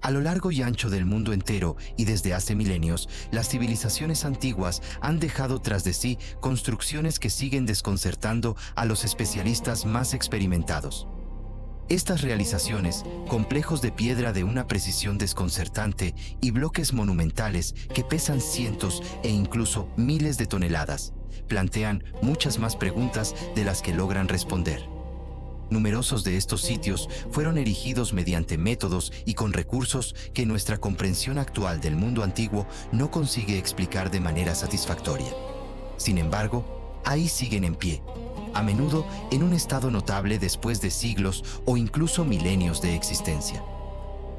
A lo largo y ancho del mundo entero y desde hace milenios, las civilizaciones antiguas han dejado tras de sí construcciones que siguen desconcertando a los especialistas más experimentados. Estas realizaciones, complejos de piedra de una precisión desconcertante y bloques monumentales que pesan cientos e incluso miles de toneladas, plantean muchas más preguntas de las que logran responder. Numerosos de estos sitios fueron erigidos mediante métodos y con recursos que nuestra comprensión actual del mundo antiguo no consigue explicar de manera satisfactoria. Sin embargo, ahí siguen en pie, a menudo en un estado notable después de siglos o incluso milenios de existencia.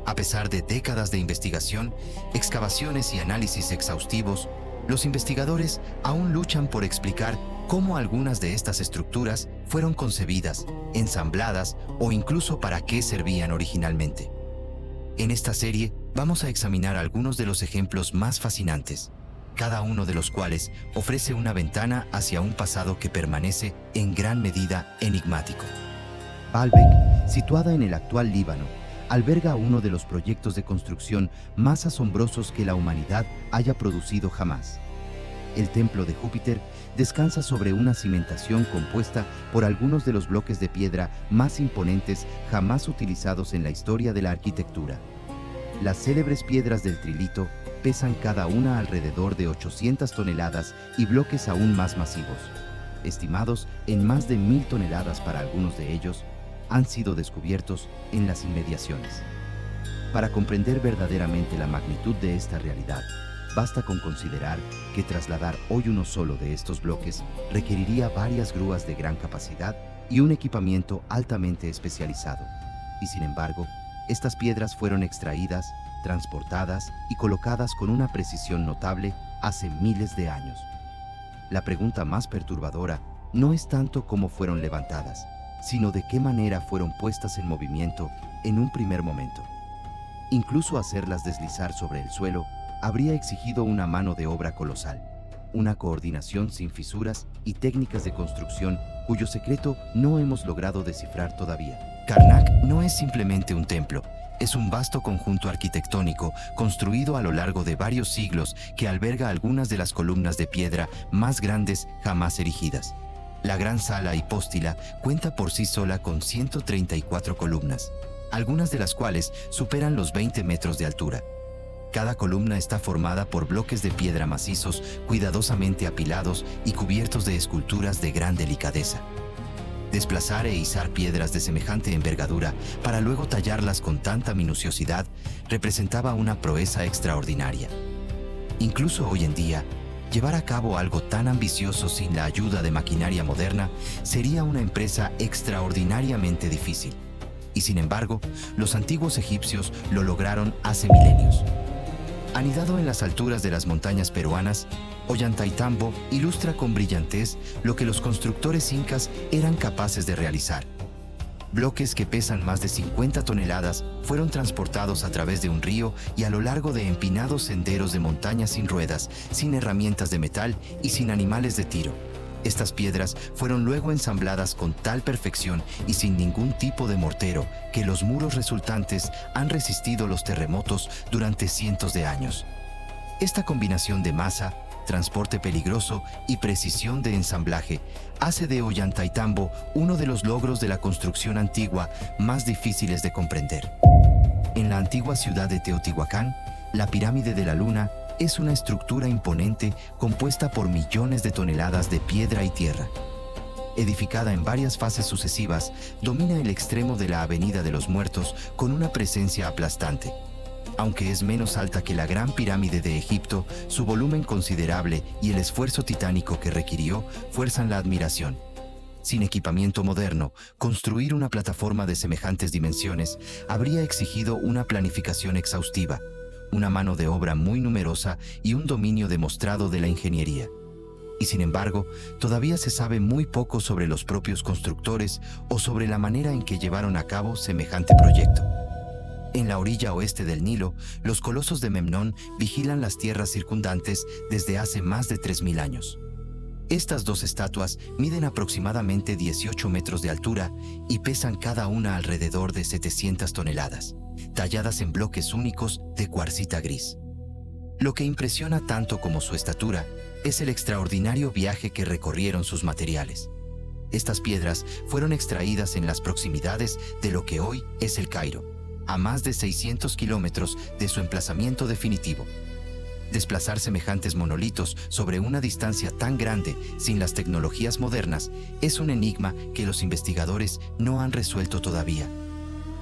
A pesar de décadas de investigación, excavaciones y análisis exhaustivos, los investigadores aún luchan por explicar cómo algunas de estas estructuras fueron concebidas, ensambladas o incluso para qué servían originalmente. En esta serie vamos a examinar algunos de los ejemplos más fascinantes, cada uno de los cuales ofrece una ventana hacia un pasado que permanece en gran medida enigmático. Baalbek, situada en el actual Líbano, alberga uno de los proyectos de construcción más asombrosos que la humanidad haya producido jamás. El templo de Júpiter descansa sobre una cimentación compuesta por algunos de los bloques de piedra más imponentes jamás utilizados en la historia de la arquitectura. Las célebres piedras del Trilito pesan cada una alrededor de 800 toneladas y bloques aún más masivos, estimados en más de 1000 toneladas para algunos de ellos, han sido descubiertos en las inmediaciones. Para comprender verdaderamente la magnitud de esta realidad, basta con considerar que trasladar hoy uno solo de estos bloques requeriría varias grúas de gran capacidad y un equipamiento altamente especializado. Y sin embargo, estas piedras fueron extraídas, transportadas y colocadas con una precisión notable hace miles de años. La pregunta más perturbadora no es tanto cómo fueron levantadas, sino de qué manera fueron puestas en movimiento en un primer momento. Incluso hacerlas deslizar sobre el suelo habría exigido una mano de obra colosal, una coordinación sin fisuras y técnicas de construcción cuyo secreto no hemos logrado descifrar todavía. Karnak no es simplemente un templo, es un vasto conjunto arquitectónico construido a lo largo de varios siglos que alberga algunas de las columnas de piedra más grandes jamás erigidas. La gran sala hipóstila cuenta por sí sola con 134 columnas, algunas de las cuales superan los 20 metros de altura. Cada columna está formada por bloques de piedra macizos, cuidadosamente apilados y cubiertos de esculturas de gran delicadeza. Desplazar e izar piedras de semejante envergadura para luego tallarlas con tanta minuciosidad representaba una proeza extraordinaria. Incluso hoy en día, llevar a cabo algo tan ambicioso sin la ayuda de maquinaria moderna sería una empresa extraordinariamente difícil. Y sin embargo, los antiguos egipcios lo lograron hace milenios. Anidado en las alturas de las montañas peruanas, Ollantaytambo ilustra con brillantez lo que los constructores incas eran capaces de realizar. Bloques que pesan más de 50 toneladas fueron transportados a través de un río y a lo largo de empinados senderos de montañas sin ruedas, sin herramientas de metal y sin animales de tiro. Estas piedras fueron luego ensambladas con tal perfección y sin ningún tipo de mortero que los muros resultantes han resistido los terremotos durante cientos de años. Esta combinación de masa, transporte peligroso y precisión de ensamblaje hace de Ollantaytambo uno de los logros de la construcción antigua más difíciles de comprender. En la antigua ciudad de Teotihuacán, la pirámide de la Luna es una estructura imponente compuesta por millones de toneladas de piedra y tierra. Edificada en varias fases sucesivas, domina el extremo de la Avenida de los Muertos con una presencia aplastante. Aunque es menos alta que la Gran Pirámide de Egipto, su volumen considerable y el esfuerzo titánico que requirió fuerzan la admiración. Sin equipamiento moderno, construir una plataforma de semejantes dimensiones habría exigido una planificación exhaustiva, una mano de obra muy numerosa y un dominio demostrado de la ingeniería. Y sin embargo, todavía se sabe muy poco sobre los propios constructores o sobre la manera en que llevaron a cabo semejante proyecto. En la orilla oeste del Nilo, los colosos de Memnón vigilan las tierras circundantes desde hace más de 3000 años. Estas dos estatuas miden aproximadamente 18 metros de altura y pesan cada una alrededor de 700 toneladas, talladas en bloques únicos de cuarcita gris. Lo que impresiona tanto como su estatura es el extraordinario viaje que recorrieron sus materiales. Estas piedras fueron extraídas en las proximidades de lo que hoy es El Cairo, a más de 600 kilómetros de su emplazamiento definitivo. Desplazar semejantes monolitos sobre una distancia tan grande sin las tecnologías modernas es un enigma que los investigadores no han resuelto todavía.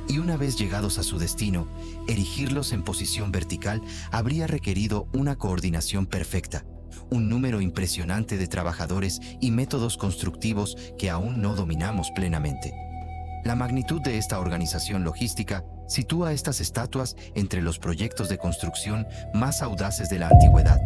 Y una vez llegados a su destino, erigirlos en posición vertical habría requerido una coordinación perfecta, un número impresionante de trabajadores y métodos constructivos que aún no dominamos plenamente. La magnitud de esta organización logística sitúa estas estatuas entre los proyectos de construcción más audaces de la antigüedad.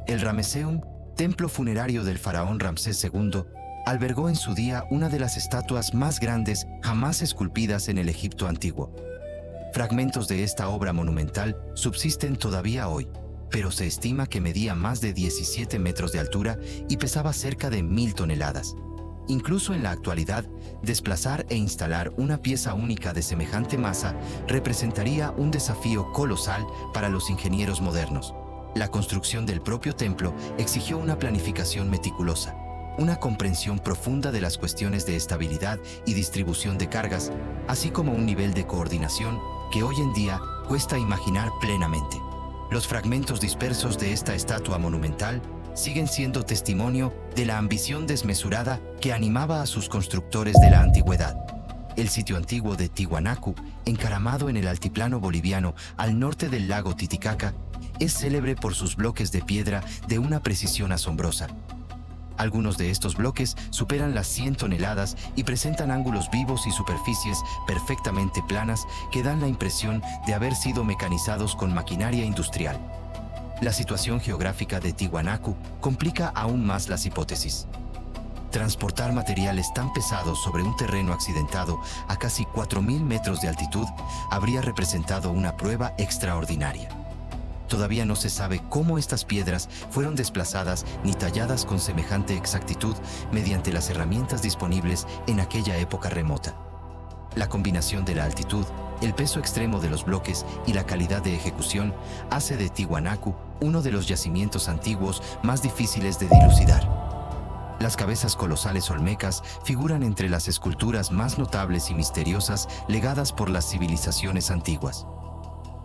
El Ramesseum, templo funerario del faraón Ramsés II, albergó en su día una de las estatuas más grandes jamás esculpidas en el Egipto antiguo. Fragmentos de esta obra monumental subsisten todavía hoy, pero se estima que medía más de 17 metros de altura y pesaba cerca de 1000 toneladas. Incluso en la actualidad, desplazar e instalar una pieza única de semejante masa representaría un desafío colosal para los ingenieros modernos. La construcción del propio templo exigió una planificación meticulosa, una comprensión profunda de las cuestiones de estabilidad y distribución de cargas, así como un nivel de coordinación que hoy en día cuesta imaginar plenamente. Los fragmentos dispersos de esta estatua monumental siguen siendo testimonio de la ambición desmesurada que animaba a sus constructores de la antigüedad. El sitio antiguo de Tiwanaku, encaramado en el altiplano boliviano al norte del lago Titicaca, es célebre por sus bloques de piedra de una precisión asombrosa. Algunos de estos bloques superan las 100 toneladas y presentan ángulos vivos y superficies perfectamente planas que dan la impresión de haber sido mecanizados con maquinaria industrial. La situación geográfica de Tiwanaku complica aún más las hipótesis. Transportar materiales tan pesados sobre un terreno accidentado a casi 4000 metros de altitud habría representado una prueba extraordinaria. Todavía no se sabe cómo estas piedras fueron desplazadas ni talladas con semejante exactitud mediante las herramientas disponibles en aquella época remota. La combinación de la altitud, el peso extremo de los bloques y la calidad de ejecución hace de Tiwanaku uno de los yacimientos antiguos más difíciles de dilucidar. Las cabezas colosales olmecas figuran entre las esculturas más notables y misteriosas legadas por las civilizaciones antiguas.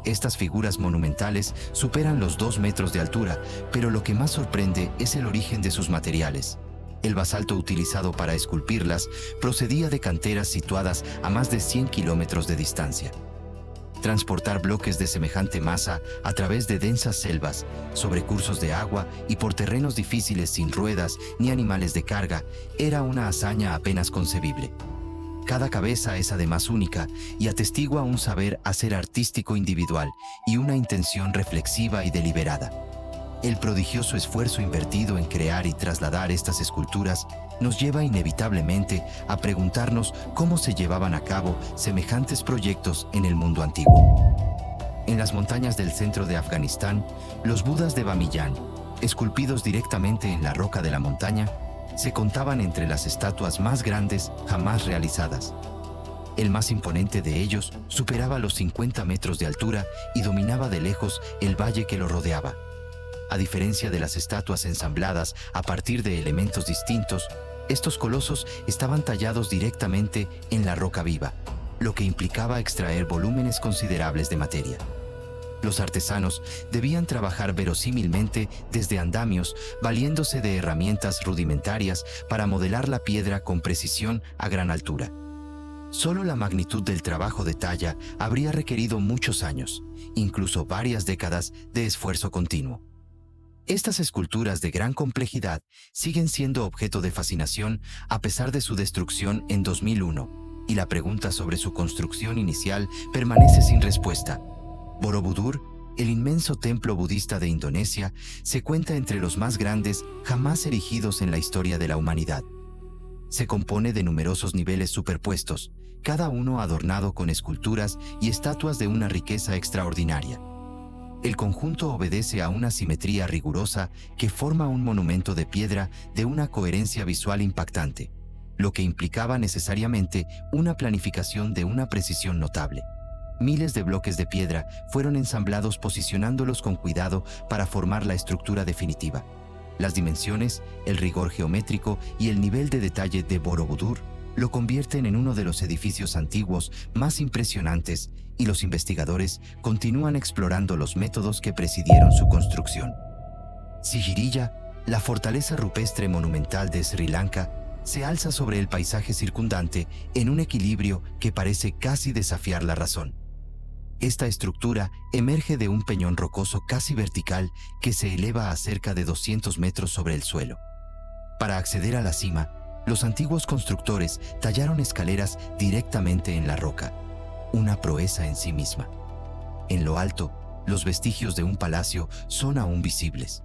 Estas figuras monumentales superan los 2 metros de altura, pero lo que más sorprende es el origen de sus materiales. El basalto utilizado para esculpirlas procedía de canteras situadas a más de 100 kilómetros de distancia. Transportar bloques de semejante masa a través de densas selvas, sobre cursos de agua y por terrenos difíciles sin ruedas ni animales de carga, era una hazaña apenas concebible. Cada cabeza es además única y atestigua un saber hacer artístico individual y una intención reflexiva y deliberada. El prodigioso esfuerzo invertido en crear y trasladar estas esculturas nos lleva inevitablemente a preguntarnos cómo se llevaban a cabo semejantes proyectos en el mundo antiguo. En las montañas del centro de Afganistán, los Budas de Bamiyan, esculpidos directamente en la roca de la montaña, se contaban entre las estatuas más grandes jamás realizadas. El más imponente de ellos superaba los 50 metros de altura y dominaba de lejos el valle que lo rodeaba. A diferencia de las estatuas ensambladas a partir de elementos distintos, estos colosos estaban tallados directamente en la roca viva, lo que implicaba extraer volúmenes considerables de materia. Los artesanos debían trabajar verosímilmente desde andamios, valiéndose de herramientas rudimentarias para modelar la piedra con precisión a gran altura. Solo la magnitud del trabajo de talla habría requerido muchos años, incluso varias décadas de esfuerzo continuo. Estas esculturas de gran complejidad siguen siendo objeto de fascinación a pesar de su destrucción en 2001, y la pregunta sobre su construcción inicial permanece sin respuesta. Borobudur, el inmenso templo budista de Indonesia, se cuenta entre los más grandes jamás erigidos en la historia de la humanidad. Se compone de numerosos niveles superpuestos, cada uno adornado con esculturas y estatuas de una riqueza extraordinaria. El conjunto obedece a una simetría rigurosa que forma un monumento de piedra de una coherencia visual impactante, lo que implicaba necesariamente una planificación de una precisión notable. Miles de bloques de piedra fueron ensamblados posicionándolos con cuidado para formar la estructura definitiva. Las dimensiones, el rigor geométrico y el nivel de detalle de Borobudur lo convierten en uno de los edificios antiguos más impresionantes, y los investigadores continúan explorando los métodos que presidieron su construcción. Sigiriya, la fortaleza rupestre monumental de Sri Lanka, se alza sobre el paisaje circundante en un equilibrio que parece casi desafiar la razón. Esta estructura emerge de un peñón rocoso casi vertical que se eleva a cerca de 200 metros sobre el suelo. Para acceder a la cima, los antiguos constructores tallaron escaleras directamente en la roca, una proeza en sí misma. En lo alto, los vestigios de un palacio son aún visibles.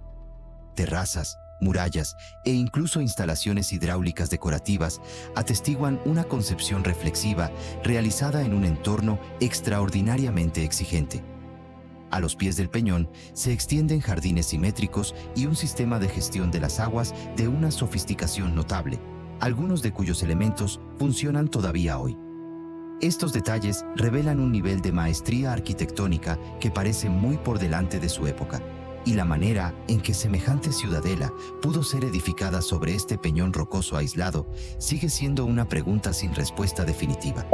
Terrazas, murallas e incluso instalaciones hidráulicas decorativas atestiguan una concepción reflexiva realizada en un entorno extraordinariamente exigente. A los pies del peñón se extienden jardines simétricos y un sistema de gestión de las aguas de una sofisticación notable, algunos de cuyos elementos funcionan todavía hoy. Estos detalles revelan un nivel de maestría arquitectónica que parece muy por delante de su época, y la manera en que semejante ciudadela pudo ser edificada sobre este peñón rocoso aislado sigue siendo una pregunta sin respuesta definitiva.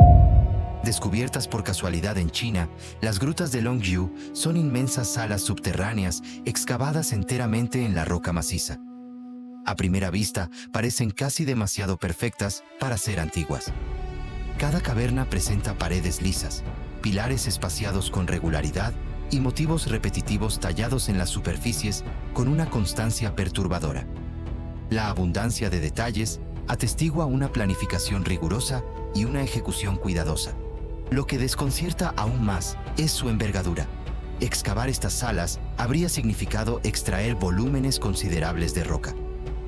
Descubiertas por casualidad en China, las grutas de Longyu son inmensas salas subterráneas excavadas enteramente en la roca maciza. A primera vista, parecen casi demasiado perfectas para ser antiguas. Cada caverna presenta paredes lisas, pilares espaciados con regularidad y motivos repetitivos tallados en las superficies con una constancia perturbadora. La abundancia de detalles atestigua una planificación rigurosa y una ejecución cuidadosa. Lo que desconcierta aún más es su envergadura. Excavar estas salas habría significado extraer volúmenes considerables de roca.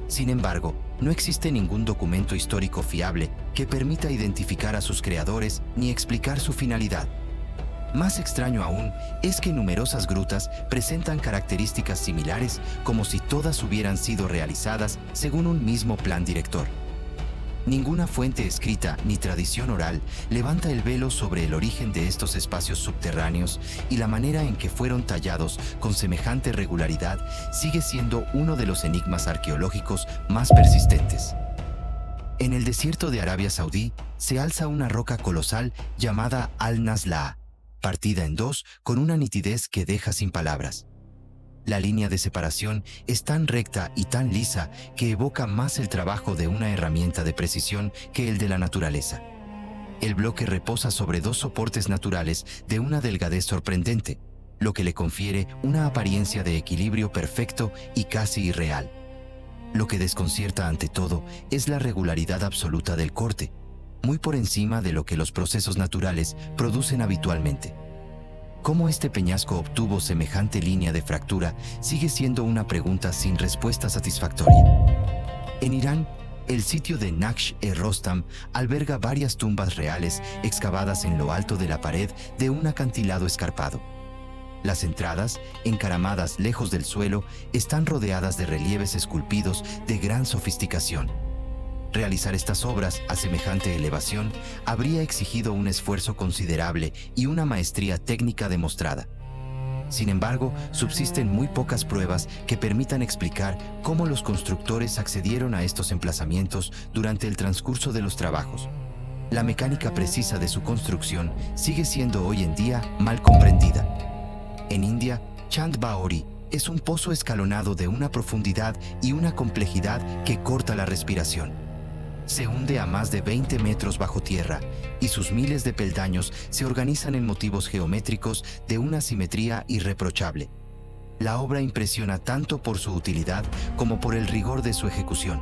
Sin embargo, no existe ningún documento histórico fiable que permita identificar a sus creadores ni explicar su finalidad. Más extraño aún es que numerosas grutas presentan características similares, como si todas hubieran sido realizadas según un mismo plan director. Ninguna fuente escrita ni tradición oral levanta el velo sobre el origen de estos espacios subterráneos, y la manera en que fueron tallados con semejante regularidad sigue siendo uno de los enigmas arqueológicos más persistentes. En el desierto de Arabia Saudí se alza una roca colosal llamada Al-Nazla, partida en dos con una nitidez que deja sin palabras. La línea de separación es tan recta y tan lisa que evoca más el trabajo de una herramienta de precisión que el de la naturaleza. El bloque reposa sobre dos soportes naturales de una delgadez sorprendente, lo que le confiere una apariencia de equilibrio perfecto y casi irreal. Lo que desconcierta ante todo es la regularidad absoluta del corte, muy por encima de lo que los procesos naturales producen habitualmente. ¿Cómo este peñasco obtuvo semejante línea de fractura sigue siendo una pregunta sin respuesta satisfactoria? En Irán, el sitio de Naqsh-e-Rostam alberga varias tumbas reales excavadas en lo alto de la pared de un acantilado escarpado. Las entradas, encaramadas lejos del suelo, están rodeadas de relieves esculpidos de gran sofisticación. Realizar estas obras a semejante elevación habría exigido un esfuerzo considerable y una maestría técnica demostrada. Sin embargo, subsisten muy pocas pruebas que permitan explicar cómo los constructores accedieron a estos emplazamientos durante el transcurso de los trabajos. La mecánica precisa de su construcción sigue siendo hoy en día mal comprendida. En India, Chand Baori es un pozo escalonado de una profundidad y una complejidad que corta la respiración. Se hunde a más de 20 metros bajo tierra, y sus miles de peldaños se organizan en motivos geométricos de una simetría irreprochable. La obra impresiona tanto por su utilidad como por el rigor de su ejecución.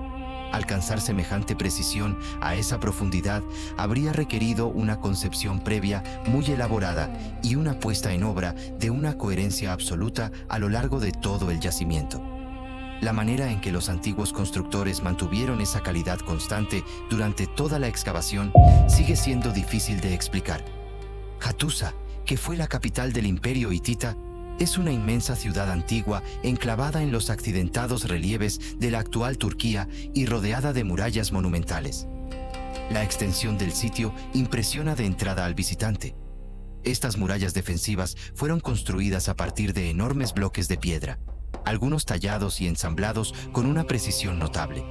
Alcanzar semejante precisión a esa profundidad habría requerido una concepción previa muy elaborada y una puesta en obra de una coherencia absoluta a lo largo de todo el yacimiento. La manera en que los antiguos constructores mantuvieron esa calidad constante durante toda la excavación sigue siendo difícil de explicar. Hattusa, que fue la capital del imperio hitita, es una inmensa ciudad antigua enclavada en los accidentados relieves de la actual Turquía y rodeada de murallas monumentales. La extensión del sitio impresiona de entrada al visitante. Estas murallas defensivas fueron construidas a partir de enormes bloques de piedra, algunos tallados y ensamblados con una precisión notable.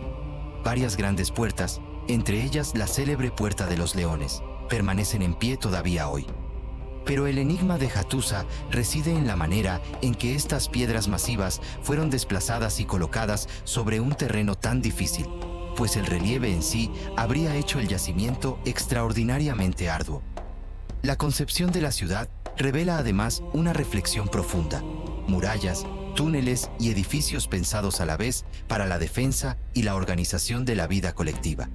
Varias grandes puertas, entre ellas la célebre Puerta de los Leones, permanecen en pie todavía hoy. Pero el enigma de Hattusa reside en la manera en que estas piedras masivas fueron desplazadas y colocadas sobre un terreno tan difícil, pues el relieve en sí habría hecho el yacimiento extraordinariamente arduo. La concepción de la ciudad revela además una reflexión profunda: murallas, túneles y edificios pensados a la vez para la defensa y la organización de la vida colectiva.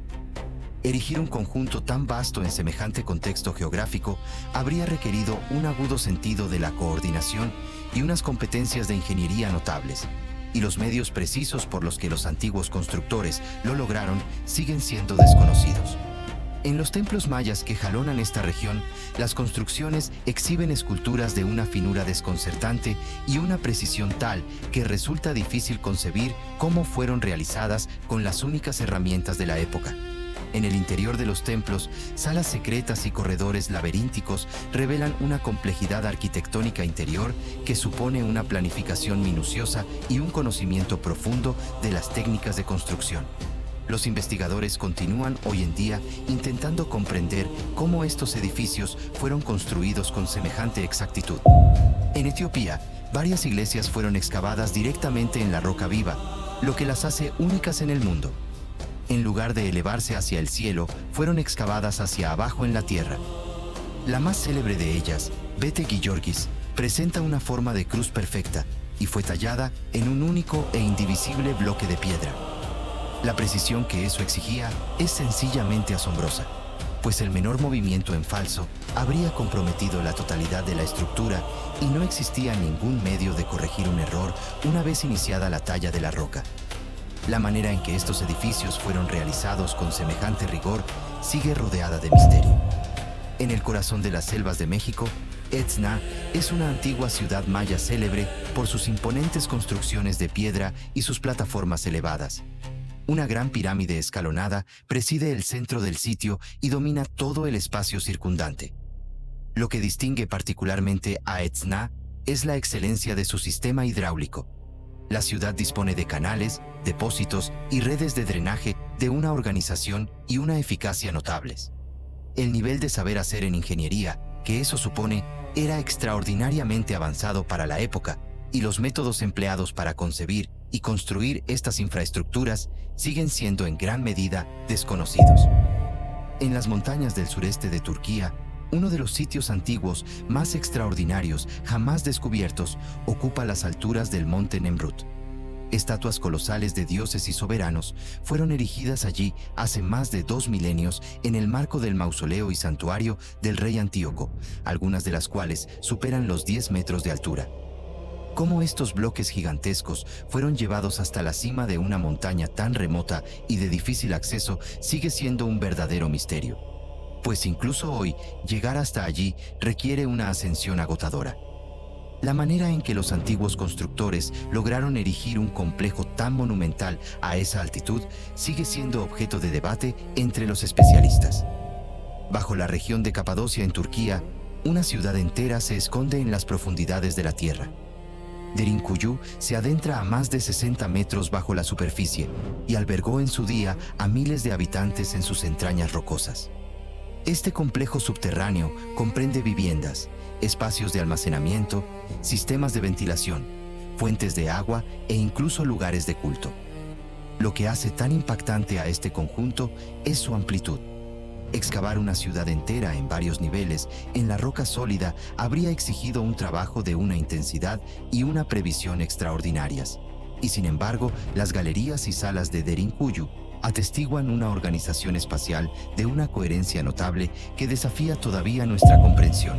Erigir un conjunto tan vasto en semejante contexto geográfico habría requerido un agudo sentido de la coordinación y unas competencias de ingeniería notables, y los medios precisos por los que los antiguos constructores lo lograron siguen siendo desconocidos. En los templos mayas que jalonan esta región, las construcciones exhiben esculturas de una finura desconcertante y una precisión tal que resulta difícil concebir cómo fueron realizadas con las únicas herramientas de la época. En el interior de los templos, salas secretas y corredores laberínticos revelan una complejidad arquitectónica interior que supone una planificación minuciosa y un conocimiento profundo de las técnicas de construcción. Los investigadores continúan hoy en día intentando comprender cómo estos edificios fueron construidos con semejante exactitud. En Etiopía, varias iglesias fueron excavadas directamente en la roca viva, lo que las hace únicas en el mundo. En lugar de elevarse hacia el cielo, fueron excavadas hacia abajo en la tierra. La más célebre de ellas, Bete Giyorgis, presenta una forma de cruz perfecta y fue tallada en un único e indivisible bloque de piedra. La precisión que eso exigía es sencillamente asombrosa, pues el menor movimiento en falso habría comprometido la totalidad de la estructura y no existía ningún medio de corregir un error una vez iniciada la talla de la roca. La manera en que estos edificios fueron realizados con semejante rigor sigue rodeada de misterio. En el corazón de las selvas de México, Etzna es una antigua ciudad maya célebre por sus imponentes construcciones de piedra y sus plataformas elevadas. Una gran pirámide escalonada preside el centro del sitio y domina todo el espacio circundante. Lo que distingue particularmente a Etzna es la excelencia de su sistema hidráulico. La ciudad dispone de canales, depósitos y redes de drenaje de una organización y una eficacia notables. El nivel de saber hacer en ingeniería que eso supone era extraordinariamente avanzado para la época, y los métodos empleados para concebir y construir estas infraestructuras siguen siendo en gran medida desconocidos. En las montañas del sureste de Turquía, uno de los sitios antiguos más extraordinarios jamás descubiertos ocupa las alturas del monte Nemrut. Estatuas colosales de dioses y soberanos fueron erigidas allí hace más de 2 milenios en el marco del mausoleo y santuario del rey Antíoco, algunas de las cuales superan los 10 metros de altura. Cómo estos bloques gigantescos fueron llevados hasta la cima de una montaña tan remota y de difícil acceso sigue siendo un verdadero misterio, pues incluso hoy llegar hasta allí requiere una ascensión agotadora. La manera en que los antiguos constructores lograron erigir un complejo tan monumental a esa altitud sigue siendo objeto de debate entre los especialistas. Bajo la región de Capadocia en Turquía, una ciudad entera se esconde en las profundidades de la tierra. Derinkuyu se adentra a más de 60 metros bajo la superficie y albergó en su día a miles de habitantes en sus entrañas rocosas. Este complejo subterráneo comprende viviendas, espacios de almacenamiento, sistemas de ventilación, fuentes de agua e incluso lugares de culto. Lo que hace tan impactante a este conjunto es su amplitud. Excavar una ciudad entera en varios niveles en la roca sólida habría exigido un trabajo de una intensidad y una previsión extraordinarias. Y sin embargo, las galerías y salas de Derinkuyu atestiguan una organización espacial de una coherencia notable que desafía todavía nuestra comprensión.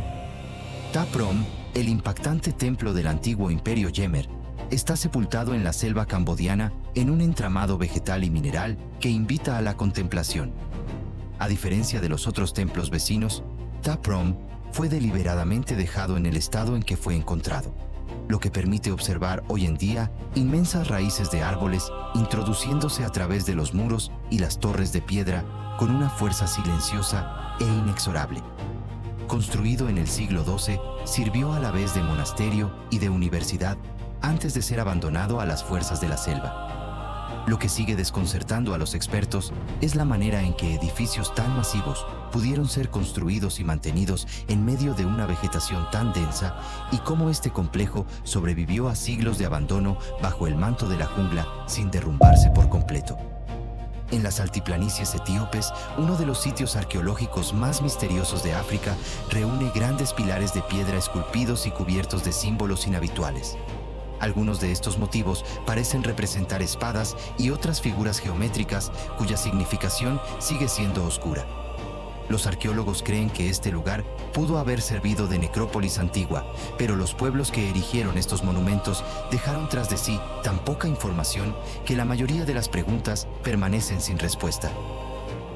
Ta Prohm, el impactante templo del antiguo imperio Yemer, está sepultado en la selva cambodiana en un entramado vegetal y mineral que invita a la contemplación. A diferencia de los otros templos vecinos, Ta Prohm fue deliberadamente dejado en el estado en que fue encontrado. lo que permite observar hoy en día inmensas raíces de árboles introduciéndose a través de los muros y las torres de piedra con una fuerza silenciosa e inexorable. Construido en el siglo XII, sirvió a la vez de monasterio y de universidad antes de ser abandonado a las fuerzas de la selva. Lo que sigue desconcertando a los expertos es la manera en que edificios tan masivos pudieron ser construidos y mantenidos en medio de una vegetación tan densa y cómo este complejo sobrevivió a siglos de abandono bajo el manto de la jungla sin derrumbarse por completo. En las altiplanicies etíopes, uno de los sitios arqueológicos más misteriosos de África reúne grandes pilares de piedra esculpidos y cubiertos de símbolos inhabituales. Algunos de estos motivos parecen representar espadas y otras figuras geométricas cuya significación sigue siendo oscura. Los arqueólogos creen que este lugar pudo haber servido de necrópolis antigua, pero los pueblos que erigieron estos monumentos dejaron tras de sí tan poca información que la mayoría de las preguntas permanecen sin respuesta.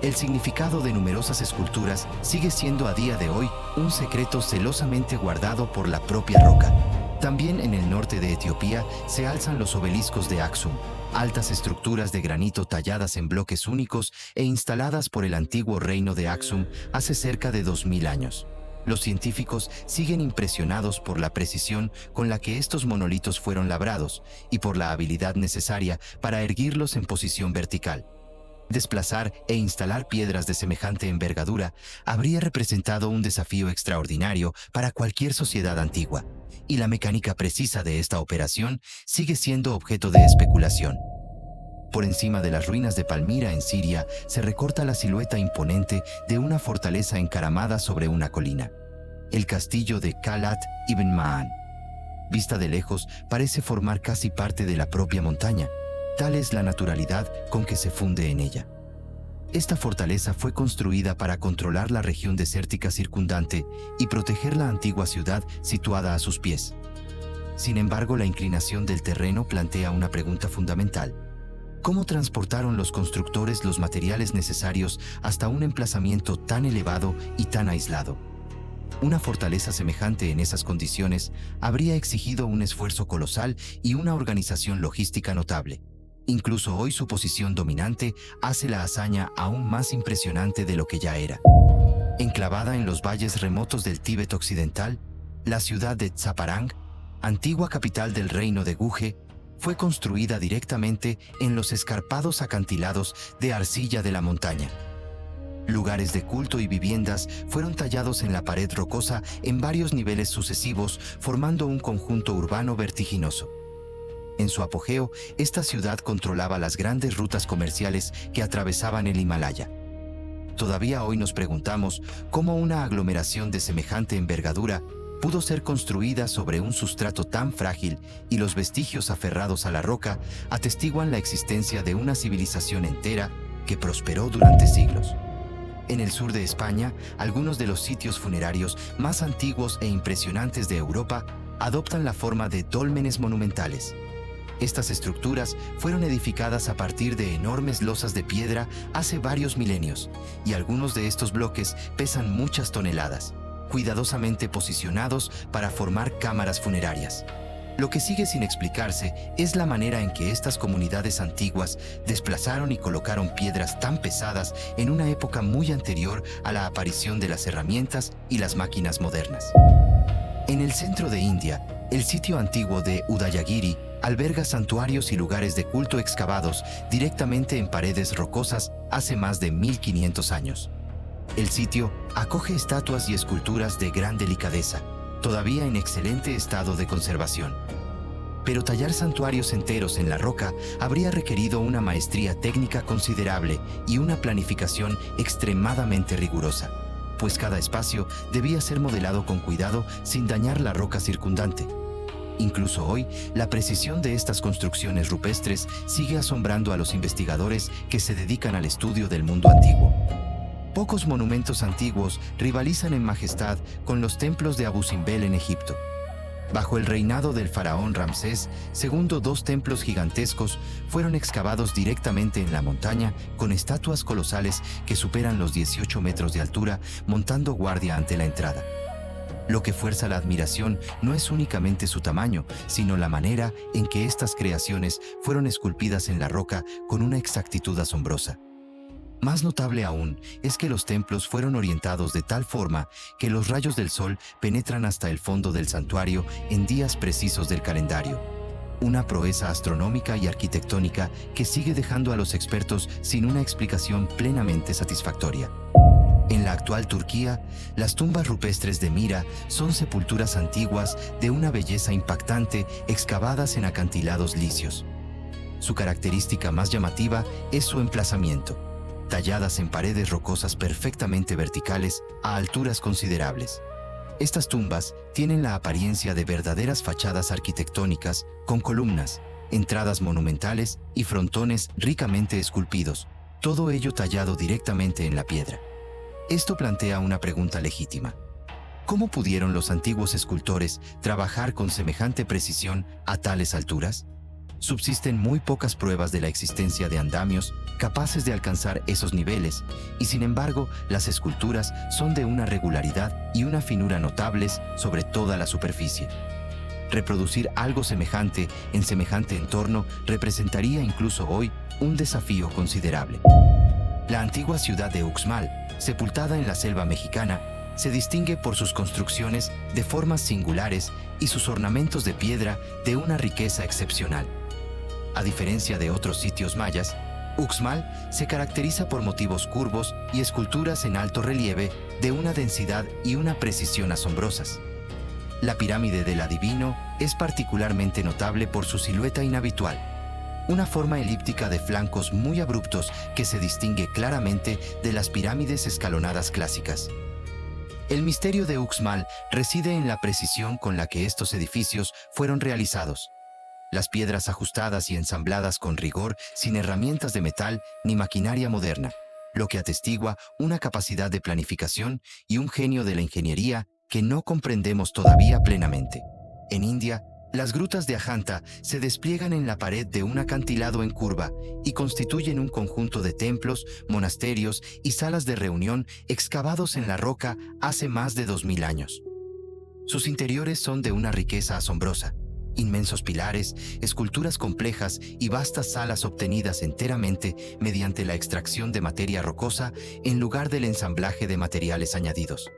El significado de numerosas esculturas sigue siendo a día de hoy un secreto celosamente guardado por la propia roca. También en el norte de Etiopía se alzan los obeliscos de Aksum, altas estructuras de granito talladas en bloques únicos e instaladas por el antiguo reino de Aksum hace cerca de 2000 años. Los científicos siguen impresionados por la precisión con la que estos monolitos fueron labrados y por la habilidad necesaria para erguirlos en posición vertical. Desplazar e instalar piedras de semejante envergadura habría representado un desafío extraordinario para cualquier sociedad antigua, y la mecánica precisa de esta operación sigue siendo objeto de especulación. Por encima de las ruinas de Palmira en Siria se recorta la silueta imponente de una fortaleza encaramada sobre una colina, el castillo de Qalat ibn Ma'an. Vista de lejos, parece formar casi parte de la propia montaña. Tal es la naturalidad con que se funde en ella. Esta fortaleza fue construida para controlar la región desértica circundante y proteger la antigua ciudad situada a sus pies. Sin embargo, la inclinación del terreno plantea una pregunta fundamental. ¿Cómo transportaron los constructores los materiales necesarios hasta un emplazamiento tan elevado y tan aislado? Una fortaleza semejante en esas condiciones habría exigido un esfuerzo colosal y una organización logística notable. Incluso hoy su posición dominante hace la hazaña aún más impresionante de lo que ya era. Enclavada en los valles remotos del Tíbet occidental, la ciudad de Zafarang, antigua capital del reino de Guje, fue construida directamente en los escarpados acantilados de arcilla de la montaña. Lugares de culto y viviendas fueron tallados en la pared rocosa en varios niveles sucesivos, formando un conjunto urbano vertiginoso. En su apogeo, esta ciudad controlaba las grandes rutas comerciales que atravesaban el Himalaya. Todavía hoy nos preguntamos cómo una aglomeración de semejante envergadura pudo ser construida sobre un sustrato tan frágil, y los vestigios aferrados a la roca atestiguan la existencia de una civilización entera que prosperó durante siglos. En el sur de España, algunos de los sitios funerarios más antiguos e impresionantes de Europa adoptan la forma de dólmenes monumentales. Estas estructuras fueron edificadas a partir de enormes losas de piedra hace varios milenios, y algunos de estos bloques pesan muchas toneladas, cuidadosamente posicionados para formar cámaras funerarias. Lo que sigue sin explicarse es la manera en que estas comunidades antiguas desplazaron y colocaron piedras tan pesadas en una época muy anterior a la aparición de las herramientas y las máquinas modernas. En el centro de India, el sitio antiguo de Udayagiri alberga santuarios y lugares de culto excavados directamente en paredes rocosas hace más de 1500 años. El sitio acoge estatuas y esculturas de gran delicadeza, todavía en excelente estado de conservación. Pero tallar santuarios enteros en la roca habría requerido una maestría técnica considerable y una planificación extremadamente rigurosa, pues cada espacio debía ser modelado con cuidado sin dañar la roca circundante. Incluso hoy, la precisión de estas construcciones rupestres sigue asombrando a los investigadores que se dedican al estudio del mundo antiguo. Pocos monumentos antiguos rivalizan en majestad con los templos de Abu Simbel en Egipto. Bajo el reinado del faraón Ramsés II, 2 templos gigantescos fueron excavados directamente en la montaña con estatuas colosales que superan los 18 metros de altura, montando guardia ante la entrada. Lo que fuerza la admiración no es únicamente su tamaño, sino la manera en que estas creaciones fueron esculpidas en la roca con una exactitud asombrosa. Más notable aún es que los templos fueron orientados de tal forma que los rayos del sol penetran hasta el fondo del santuario en días precisos del calendario. Una proeza astronómica y arquitectónica que sigue dejando a los expertos sin una explicación plenamente satisfactoria. En la actual Turquía, las tumbas rupestres de Mira son sepulturas antiguas de una belleza impactante excavadas en acantilados lisios. Su característica más llamativa es su emplazamiento, talladas en paredes rocosas perfectamente verticales a alturas considerables. Estas tumbas tienen la apariencia de verdaderas fachadas arquitectónicas con columnas, entradas monumentales y frontones ricamente esculpidos, todo ello tallado directamente en la piedra. Esto plantea una pregunta legítima. ¿Cómo pudieron los antiguos escultores trabajar con semejante precisión a tales alturas? Subsisten muy pocas pruebas de la existencia de andamios capaces de alcanzar esos niveles, y sin embargo, las esculturas son de una regularidad y una finura notables sobre toda la superficie. Reproducir algo semejante en semejante entorno representaría incluso hoy un desafío considerable. La antigua ciudad de Uxmal, sepultada en la selva mexicana, se distingue por sus construcciones de formas singulares y sus ornamentos de piedra de una riqueza excepcional. A diferencia de otros sitios mayas, Uxmal se caracteriza por motivos curvos y esculturas en alto relieve de una densidad y una precisión asombrosas. La pirámide del adivino es particularmente notable por su silueta inhabitual, una forma elíptica de flancos muy abruptos que se distingue claramente de las pirámides escalonadas clásicas. El misterio de Uxmal reside en la precisión con la que estos edificios fueron realizados. Las piedras ajustadas y ensambladas con rigor, sin herramientas de metal ni maquinaria moderna, lo que atestigua una capacidad de planificación y un genio de la ingeniería que no comprendemos todavía plenamente. En India, las grutas de Ajanta se despliegan en la pared de un acantilado en curva y constituyen un conjunto de templos, monasterios y salas de reunión excavados en la roca hace más de 2000 años. Sus interiores son de una riqueza asombrosa. Inmensos pilares, esculturas complejas y vastas salas obtenidas enteramente mediante la extracción de materia rocosa en lugar del ensamblaje de materiales añadidos.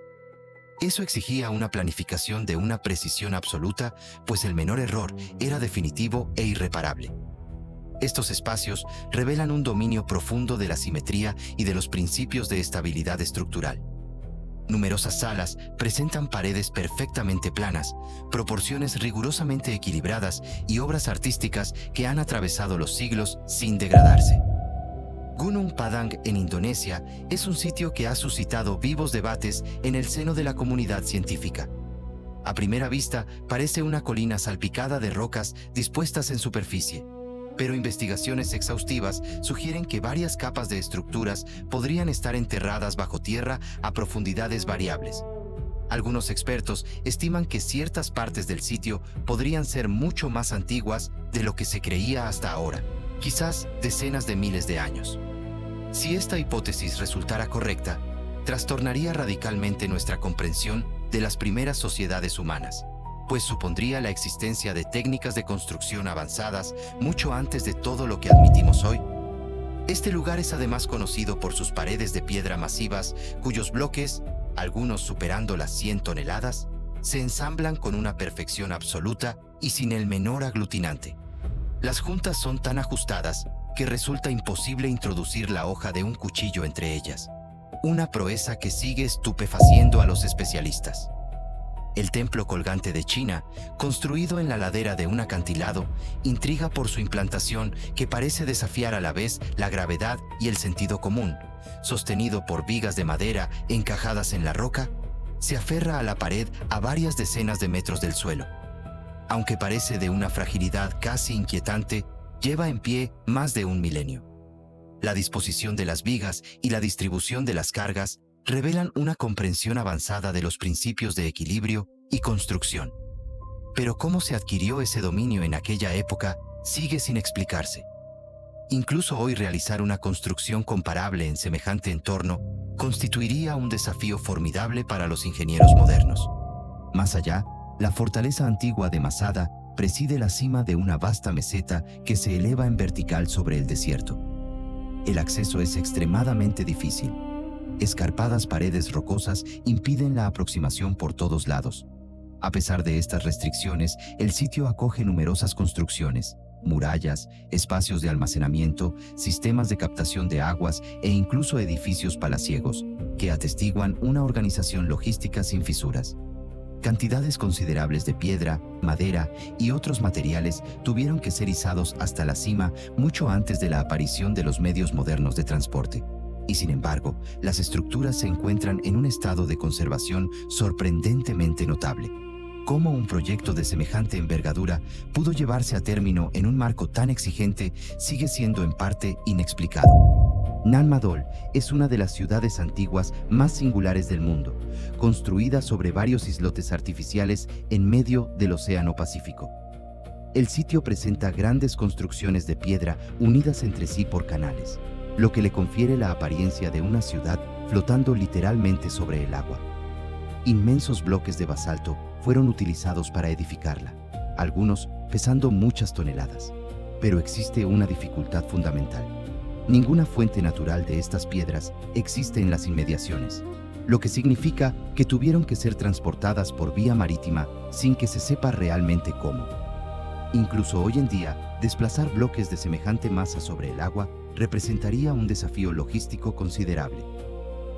Eso exigía una planificación de una precisión absoluta, pues el menor error era definitivo e irreparable. Estos espacios revelan un dominio profundo de la simetría y de los principios de estabilidad estructural. Numerosas salas presentan paredes perfectamente planas, proporciones rigurosamente equilibradas y obras artísticas que han atravesado los siglos sin degradarse. Gunung Padang en Indonesia es un sitio que ha suscitado vivos debates en el seno de la comunidad científica. A primera vista parece una colina salpicada de rocas dispuestas en superficie, pero investigaciones exhaustivas sugieren que varias capas de estructuras podrían estar enterradas bajo tierra a profundidades variables. Algunos expertos estiman que ciertas partes del sitio podrían ser mucho más antiguas de lo que se creía hasta ahora, quizás decenas de miles de años. Si esta hipótesis resultara correcta, trastornaría radicalmente nuestra comprensión de las primeras sociedades humanas, pues supondría la existencia de técnicas de construcción avanzadas mucho antes de todo lo que admitimos hoy. Este lugar es además conocido por sus paredes de piedra masivas, cuyos bloques, algunos superando las 100 toneladas, se ensamblan con una perfección absoluta y sin el menor aglutinante. Las juntas son tan ajustadas que resulta imposible introducir la hoja de un cuchillo entre ellas, una proeza que sigue estupefaciendo a los especialistas. El templo colgante de China, construido en la ladera de un acantilado, intriga por su implantación que parece desafiar a la vez la gravedad y el sentido común. Sostenido por vigas de madera encajadas en la roca, se aferra a la pared a varias decenas de metros del suelo. Aunque parece de una fragilidad casi inquietante, lleva en pie más de un milenio. La disposición de las vigas y la distribución de las cargas revelan una comprensión avanzada de los principios de equilibrio y construcción. Pero cómo se adquirió ese dominio en aquella época sigue sin explicarse. Incluso hoy realizar una construcción comparable en semejante entorno constituiría un desafío formidable para los ingenieros modernos. Más allá, la fortaleza antigua de Masada preside la cima de una vasta meseta que se eleva en vertical sobre el desierto. El acceso es extremadamente difícil. Escarpadas paredes rocosas impiden la aproximación por todos lados. A pesar de estas restricciones, el sitio acoge numerosas construcciones, murallas, espacios de almacenamiento, sistemas de captación de aguas e incluso edificios palaciegos, que atestiguan una organización logística sin fisuras. Cantidades considerables de piedra, madera y otros materiales tuvieron que ser izados hasta la cima mucho antes de la aparición de los medios modernos de transporte. Y sin embargo, las estructuras se encuentran en un estado de conservación sorprendentemente notable. ¿Cómo un proyecto de semejante envergadura pudo llevarse a término en un marco tan exigente sigue siendo en parte inexplicado? Nan Madol es una de las ciudades antiguas más singulares del mundo, construida sobre varios islotes artificiales en medio del Océano Pacífico. El sitio presenta grandes construcciones de piedra unidas entre sí por canales, lo que le confiere la apariencia de una ciudad flotando literalmente sobre el agua. Inmensos bloques de basalto fueron utilizados para edificarla, algunos pesando muchas toneladas. Pero existe una dificultad fundamental. Ninguna fuente natural de estas piedras existe en las inmediaciones, lo que significa que tuvieron que ser transportadas por vía marítima sin que se sepa realmente cómo. Incluso hoy en día, desplazar bloques de semejante masa sobre el agua representaría un desafío logístico considerable.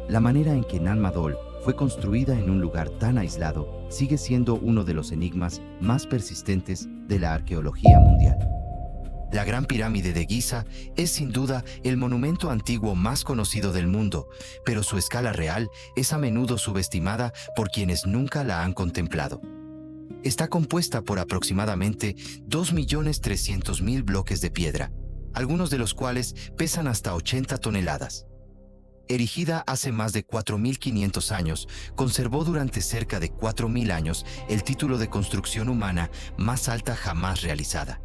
La manera en que Nan Madol fue construida en un lugar tan aislado sigue siendo uno de los enigmas más persistentes de la arqueología mundial. La Gran Pirámide de Giza es sin duda el monumento antiguo más conocido del mundo, pero su escala real es a menudo subestimada por quienes nunca la han contemplado. Está compuesta por aproximadamente 2.300.000 bloques de piedra, algunos de los cuales pesan hasta 80 toneladas. Erigida hace más de 4.500 años, conservó durante cerca de 4.000 años el título de construcción humana más alta jamás realizada.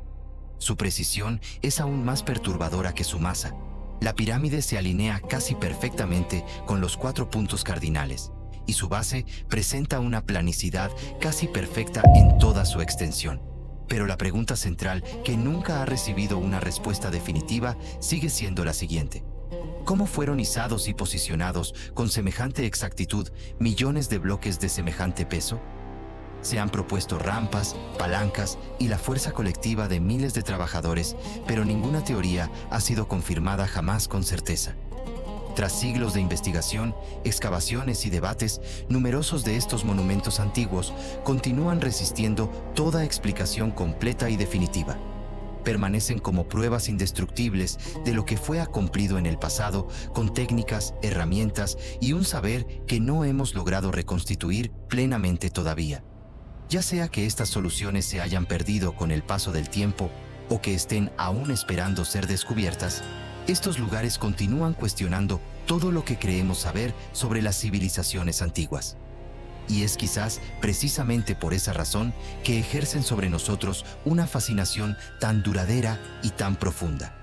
Su precisión es aún más perturbadora que su masa. La pirámide se alinea casi perfectamente con los 4 puntos cardinales, y su base presenta una planicidad casi perfecta en toda su extensión. Pero la pregunta central, que nunca ha recibido una respuesta definitiva, sigue siendo la siguiente. ¿Cómo fueron izados y posicionados con semejante exactitud millones de bloques de semejante peso? Se han propuesto rampas, palancas y la fuerza colectiva de miles de trabajadores, pero ninguna teoría ha sido confirmada jamás con certeza. Tras siglos de investigación, excavaciones y debates, numerosos de estos monumentos antiguos continúan resistiendo toda explicación completa y definitiva. Permanecen como pruebas indestructibles de lo que fue acomplido en el pasado con técnicas, herramientas y un saber que no hemos logrado reconstituir plenamente todavía. Ya sea que estas soluciones se hayan perdido con el paso del tiempo o que estén aún esperando ser descubiertas, estos lugares continúan cuestionando todo lo que creemos saber sobre las civilizaciones antiguas. Y es quizás precisamente por esa razón que ejercen sobre nosotros una fascinación tan duradera y tan profunda.